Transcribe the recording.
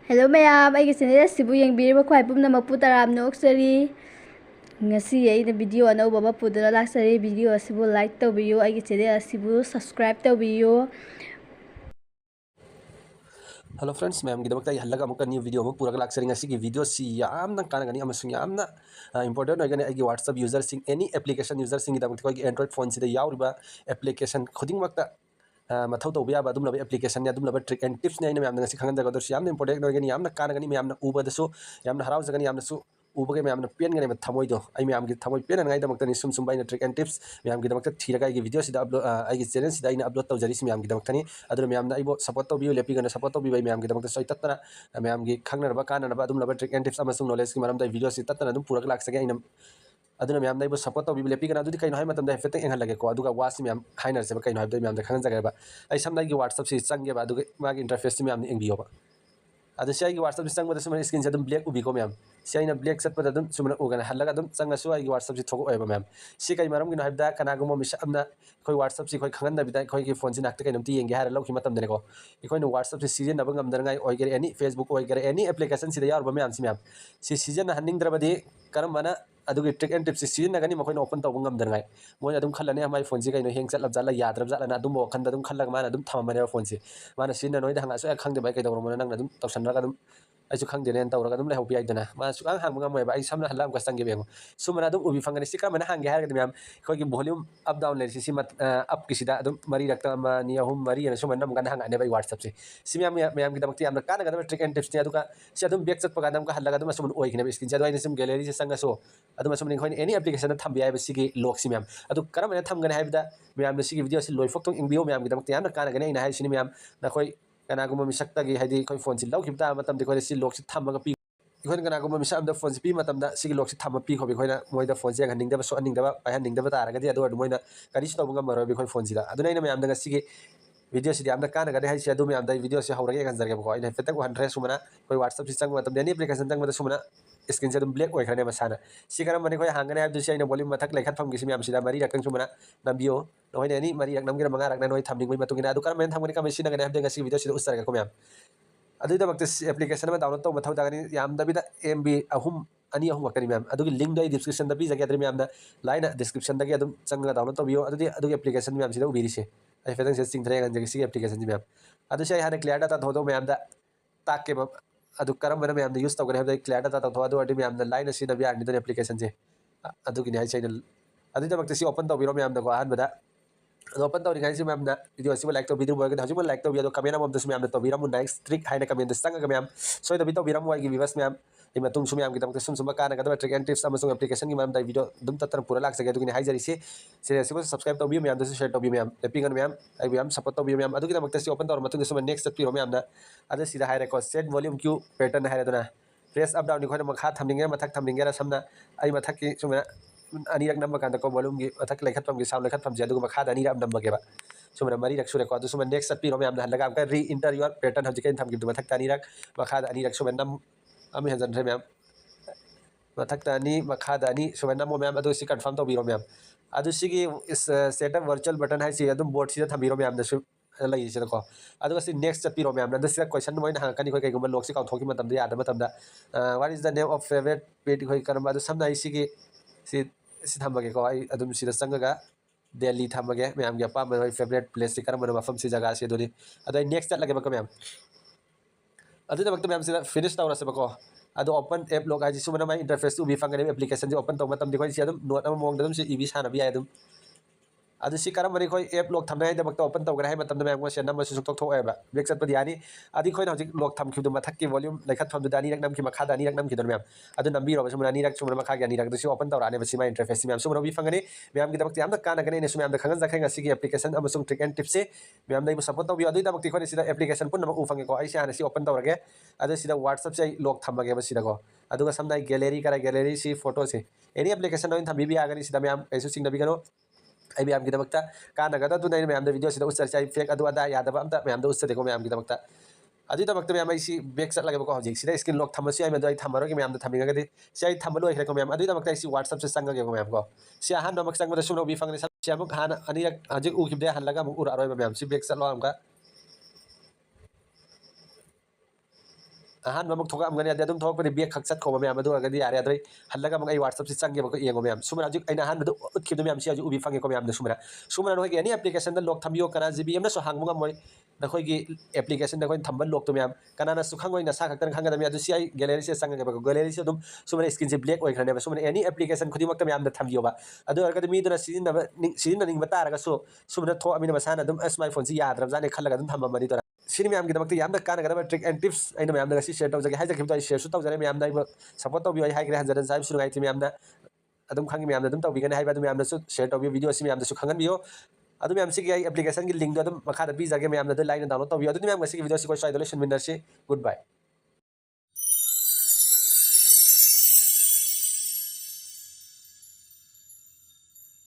Hello mayam, ꯑꯩꯒꯤ channel ꯑꯁꯤꯕꯨ ꯌꯦꯡꯕꯤꯔꯤꯕ ꯈ꯭ꯋꯥꯏ ꯄꯨꯝꯅꯃꯛꯄꯨ ꯇꯔꯥꯝꯅ ꯑꯣꯛꯆꯔꯤ꯫ ꯉꯁꯤ ꯑꯩꯅ ꯚꯤꯗꯤꯑꯣ ꯑꯅꯧꯕ ꯑꯃ ꯄꯨꯗꯨꯅ ꯂꯥꯛꯆꯔꯤ꯫ ꯚꯤꯗꯤꯑꯣ ꯑꯁꯤꯕꯨ ꯂꯥꯏꯛ ꯇꯧꯕꯤꯌꯨ, ꯑꯩꯒꯤ ꯆꯦꯅꯦꯜ ꯑꯁꯤꯕꯨ ꯁꯕꯁꯀ꯭ꯔꯥꯏꯕ ꯇꯧꯕꯤꯌꯨ। हेलो फ्रेंड्स मैम की हल्ला अमुक न्यू वीडियो पूरा लाक्सरी वीडियो से कानगनी इंपोर्टेंट होगनी व्हाट्सएप यूजर एनी एप्लीकेशन यूजर एंड्रॉइड फोन से एप्लीकेशन खुद मथौ तब याब एप्लीकेशन ट्रिक एंड टिप्स ने मैम खागदर इंपोर्टेंट होगनी कानगनी मैम उबदसु हराजगनी उबगे मैम पेनगने थमोदो मैम की थमोई पेननाई सूम सूम ट्रिक एंड टिप्स मैम की थीरगा वीडियो अपलोड चैनल से अपलोड तौजरी मैम की मैम सपोर्ट तौर लेपीगन सपोर्ट तौर मैम की सोई तत्ना मैम की खानब कानब ट्रिक एंड टिप्स नॉलेज की मरम वीडियो से तत्ना पूरा लाक्सगे मैम सपोर्ट तौर लेपीगन कहीं हेफेक्ट एंगलगेको वास मैम हाइनरसे कहीं मैम खाजगेब अई समझ व्हाट्सएप से चंगेब मांग इंटरफेस मैम इंबीब व्हाट्सएप से चंबद स्क्रीन से ब्लैक उबीको मैम से ब्लैक चटपद सूम उगन हल्ला चंगसु व्हाट्सएप से थोक मैम से कई मरम की कनागुम मिसअमना अखोई व्हाट्सएप से खाबीद अखोई फोन से नाक कहीं येंगे है लौकीको अखोई व्हाट्सएप से सिजनबंगे एनी फेसबुक होगरे एनी एप्लीकेशन से मैम से मैम से सिजनहनिंद्रबदी करमना ट्रिक एंड टिप्स सिजनगनी मखोन ओपन तब गमदरगाई मोन खलने हमारे फोन से कहीं हेंग चलब जाला याद्रब जाला वखंड खल माना थमने फोन से माना सिजन नोद हंगा खादे भाई कईदरमो नंग तौसनग अभी खादेने तौर लेहबीदना मा सुख हांग गमोब सामने हल्ला चंगे बेंगो सूमना उबी फंगने से कम हांगे है मैम अखोई वॉल्यूम अप डाउन लेसी अप की मरी रक्त अहम मरी सूम नमगन हांगने व्हाट्सएप से मैम मैम की कानगद ट्रिक एंड टिप्स ने बैक चटपा हल्ला सूम स्क्रीन से गैलरी से चंगसो एनी एप्लीकेशन थम्बी है लॉक से मैम करम थमगने मैम वीडियो से लोफोक इंबियो मैम की कानगने मैम नखोई कनागुम मिसक्तगी है फोन से लौकी से लॉक से थमग पी कनागुम मिसम फोन से पी लॉक से थम पी खोबी मोद फोन से हनिंगदब सोहनिंगदब पाहनिंगदब तारगदी मोइन करीस तब गमरोबी फोन से मैम वीडियो से कानगने है मैम वीडियो से हौरगे गंजरगेबको हेफेक्ट हंड्रे सूमना कोई व्हाट्सएप से चंग एनी एप्लीकेशन चंग सूमना स्क्रीन से ब्लैक होने मसाना सी करमने अखोई हांगने है वॉल्यूम मथक लेखत्फमगी मैम से मरी रक सूमना नंबियो नोने एनी मरी रक नमगे मंगा रक नोई थमनिंग करम थमगने कम सिनगने वीडियो से उत्सरगको मैम एप्लीकेशन में डाउनलोड तब मथौ तागनी MB अहम अनी अहम वक्तनी मैम लिंक डिस्क्रिप्शन पीजगे मैम लाइन डिस्क्रिप्शन चंग डाउनलोड तौर एप्लीकेशन मैम से उबीरीसे फेदंग से चिंथरे सी एप्लीकेशन मैम हाँ क्लियर डाटा थोदो मैम ताके करम मैम यूज तौगने क्लियर डाटा तौथो मैम लाइन सिनब यानी एप्लीकेशन से ओपन तौर मैम को अहमद ओपन तौरी से मैम वीडियो से लाइक तौर लाइक तौर कमेंट मैम तौर नेक्स्ट ट्रिक है कमेंट चंग मैम सोदबी तौरमो व्यूवर्स मैम मैम की सूम सूम कानगद ट्रिक एंड टिप्स एप्लीकेशन की मैम वीडियो तत्न पूरा लाक्सगे हाजरीसे सब्सक्राइब तौर मैम शेयर तौर मैम लेपीगन मैम मैम सपोर्ट तौर मैम ओपन तौर सूम नेक्स्ट चलो मैम है सेट वॉल्यूम क्यू पैटर्न है प्रेस अप डाउन मखा थमनिंगे मथक थमनिंगे समना मथक की सूम अनीरक नंबर कान वॉल्यूम की मथक लेखत्फम की साउंड लेखत्फम से मखा अनीरक नंबगेब सूम मरी रक सूरेको सूम नेक्स्ट चलो मैम हल्ला री इंटर योर पैटर्न हजिक थमगी मथक अनीरक मखा अनीरक सूम नम हजनरे मैम मथक अनी मखा अनी सूम नमो मैम कन्फर्म तौर मैम सेटअप वर्चुअल बटन है बोर्ड से थमीरो मैम लेको नेक्स्ट चलो मैम क्वेश्चन मोइन हाँकनी कईगुम लॉक से काउथोकी याद what is the name of favourite pet करम समना थमगेको चंगा दिल्ली थमगे मैम की अपाम फेवरेट प्लेस से करम मफम से जगह से नेक्स्ट चलगेबको मैम मैम से फिनिश तौरसेबको ओपन एप लॉक है सूम माई इंटरफेस उबी फंगने एप्लीकेशन से ओपन तब नोट मोद से इबी सानबी है करम एप लॉक थमनाईदमक ओपन तौर है मैम से नम सुथोब ब्रेक चटपद यानी अखोन हजिक लॉक थमखिद मथक की वॉल्यूम लेखत्फम अनीरक नमकी मखा अनीरक नमखिद मैम नंबीरो सूम अनीरक सूम मखा अनीरक ओपन तौराने माई इंटरफेस मैम सूम फंगने मैम की कानगने मैम खाजखे एप्लीकेशन ट्रिक एंड टिप्स से मैम सपोर्ट तौर एप्लीकेशन पुनम उ फंगेको हाँ ओपन तौरगे व्हाट्सएप से लॉक थमगेको समना गैलरी करा गैलरी से फोटो से एनी एप्लीकेशन थम्बी आगनी मैम कई चिंगनबीगनो मैम की कानगद मैम वीडियो से उत्सर फेक अदा यादव मैम उत्सदेको मैम की मैम बैक चलगेबको हजिक स्क्रीन लॉक थमसु थमरोगे मैम थमीगदी से थम लोखरेको मैम व्हाट्सएप से चंगेको मैम को से अहम चंग सूम भी फंगने हाँ अनीरक हजिक उखिबदे हल्ला उरअ मैम से बैक चलो ꯑꯍꯥꯟꯕ ꯑꯃꯨꯛ ꯊꯣꯛꯂꯛꯑꯝꯒꯅꯤ ꯑꯗꯩ ꯑꯗꯨꯝ ꯊꯣꯛꯂꯛꯄꯗꯤ ꯕꯦꯛ ꯈꯛ ꯆꯠꯈꯣꯕ ꯃꯌꯥꯝ ꯑꯗꯨ ꯑꯣꯏꯔꯒꯗꯤ ꯌꯥꯔꯦ ꯑꯗꯩ ꯍꯜꯂꯒ ꯑꯃꯨꯛ ꯑꯩ ꯋꯥꯠꯁꯑꯞꯁꯤ ꯆꯪꯒꯦꯕꯀꯣ ꯌꯦꯡꯉꯣ ꯃꯌꯥꯝ ꯁꯨꯃꯥꯏꯅ ꯍꯧꯖꯤꯛ ꯑꯩꯅ ꯑꯍꯥꯟꯕꯗ ꯎꯠꯈꯤꯕꯗꯣ ꯃꯌꯥꯝꯁꯤ ꯍꯧꯖꯤꯛ ꯎꯕꯤ ꯐꯪꯉꯦꯀꯣ ꯃꯌꯥꯝꯗ ꯁꯨꯃꯥꯏꯅ ꯅꯈꯣꯏꯒꯤ ꯑꯦꯅꯤ ꯑꯦꯄ꯭ꯂꯤꯀꯦꯁꯟꯗ ꯂꯣꯛ ꯊꯝꯕꯤꯌꯣ ꯀꯅꯥ ꯖꯤꯕꯤ ꯑꯃꯅꯁꯨ ꯍꯥꯡꯕ ꯉꯝꯃꯣꯏ ꯅꯈꯣꯏꯒꯤ ꯑꯦꯄ꯭ꯂꯤꯀꯦꯁꯟꯗ ꯑꯩꯈꯣꯏꯅ ꯊꯝꯕ ꯂꯣꯛꯇꯣ ꯃꯌꯥꯝ ꯀꯅꯥꯅꯁꯨ ꯈꯪꯉꯣꯏ ꯅꯁꯥ ꯈꯛꯇꯅ ꯈꯪꯒꯗꯕꯅꯤ ꯑꯗꯨ ꯁꯤ ꯑꯩ ꯒꯦꯂꯔꯤꯁꯤꯗ ꯆꯪꯉꯒꯦꯕꯀꯣ ꯒꯦꯂꯔꯤꯁꯤ ꯑꯗꯨꯝ ꯁꯨꯃꯥꯏꯅ ꯁ꯭ꯀ꯭ꯔꯤꯟꯁꯤ ꯕ꯭ꯂꯦꯛ ꯑꯣꯏꯈ꯭ꯔꯅꯦꯕ ꯁꯨꯃꯥꯏꯅ ꯑꯦꯅꯤ ꯑꯦꯄ꯭ꯂꯤꯀꯦꯁꯟ ꯈꯨꯗꯤꯡꯃꯛꯇ ꯃꯌꯥꯝꯗ ꯊꯝꯕꯤꯌꯣꯕ ꯑꯗꯨ ꯑꯣꯏꯔꯒꯗꯤ ꯃꯤꯗꯨꯅ ꯁꯤꯖꯤꯟꯅꯅꯤꯡꯕ ꯇꯥꯔꯒꯁꯨ ꯁꯨꯃꯥꯏꯅ ꯊꯣꯛꯑꯃꯤꯅ ꯃꯁꯥꯅ ꯑꯗꯨꯝ ꯑꯁ ꯃꯥꯏ ꯐꯣꯟꯁꯤ ꯌꯥꯗ꯭ꯔꯕꯖꯥꯠꯅꯤ ꯈꯜꯂꯒ ꯑꯗꯨꯝ ꯊꯝꯃꯝꯃꯅꯤꯗꯅ ꯁꯤꯅꯤ ꯃꯌꯥꯝꯒꯤꯗꯃꯛꯇ ꯌꯥꯝꯅ ꯀꯥꯟꯅꯒꯗꯕ ꯇ꯭रिꯛ ꯑꯦꯟ ꯇꯤꯞꯁ ꯑꯩꯅ ꯃꯌꯥꯝꯗ ꯉꯁꯤ ꯁꯦꯌꯔ ꯇꯧꯖꯒꯦ ꯍꯥꯏꯖꯈꯤꯕꯗꯣ ꯑꯩ ꯁꯦꯌꯔꯁꯨ ꯇꯧꯖꯔꯦ ꯃꯌꯥꯝꯗ ꯑꯩꯕꯨ ꯁꯞꯄꯣꯔꯠ ꯇꯧꯕꯤꯌꯨ ꯑꯩ ꯍꯥꯏꯈ꯭ꯔꯦ ꯍꯟꯖꯤꯟ ꯍꯟꯖꯤꯟ ꯍꯥꯏꯕꯁꯨ ꯅꯨꯡꯉꯥꯏꯇꯦ ꯃꯌꯥꯝꯅ ꯑꯗꯨꯝ ꯈꯪꯉꯤ ꯃꯌꯥꯝꯅ ꯑꯗꯨꯝ ꯇꯧꯕꯤꯒꯅꯤ ꯍꯥꯏꯕ ꯑꯗꯨ ꯃꯌꯥꯝꯅꯁꯨ ꯁꯦꯌꯔ ꯇꯧꯕꯤꯌꯨ ꯚꯤꯗꯤꯑꯣ ꯑꯁꯤ ꯃꯌꯥꯝꯗꯁꯨ ꯈꯪꯍꯟꯕꯤꯌꯨ ꯑꯗꯨ ꯃꯌꯥꯝꯁꯤꯒꯤ ꯑꯩ ꯑꯦꯄ꯭ꯂꯤꯀꯦꯁꯟꯒꯤ ꯂꯤꯡꯗꯣ ꯑꯗꯨꯝ ꯃꯈꯥꯗ ꯄꯤꯖꯒꯦ ꯃꯌꯥꯝꯅ ꯑꯗꯨ ꯂꯥꯏꯅ ꯗꯥꯎꯟꯂꯣꯗ ꯇꯧꯕꯤꯌꯨ ꯑꯗꯨꯗꯤ ꯃꯌꯥꯝ ꯉꯁꯤꯒꯤ ꯚꯤꯗꯤꯑꯣꯁꯤ ꯑꯩꯈꯣꯏ ꯁ꯭ꯋꯥꯏꯗ ꯂꯣꯏꯁꯤꯟꯃꯤꯟꯅꯔꯁꯤ ꯒꯨꯗ ꯕꯥꯏ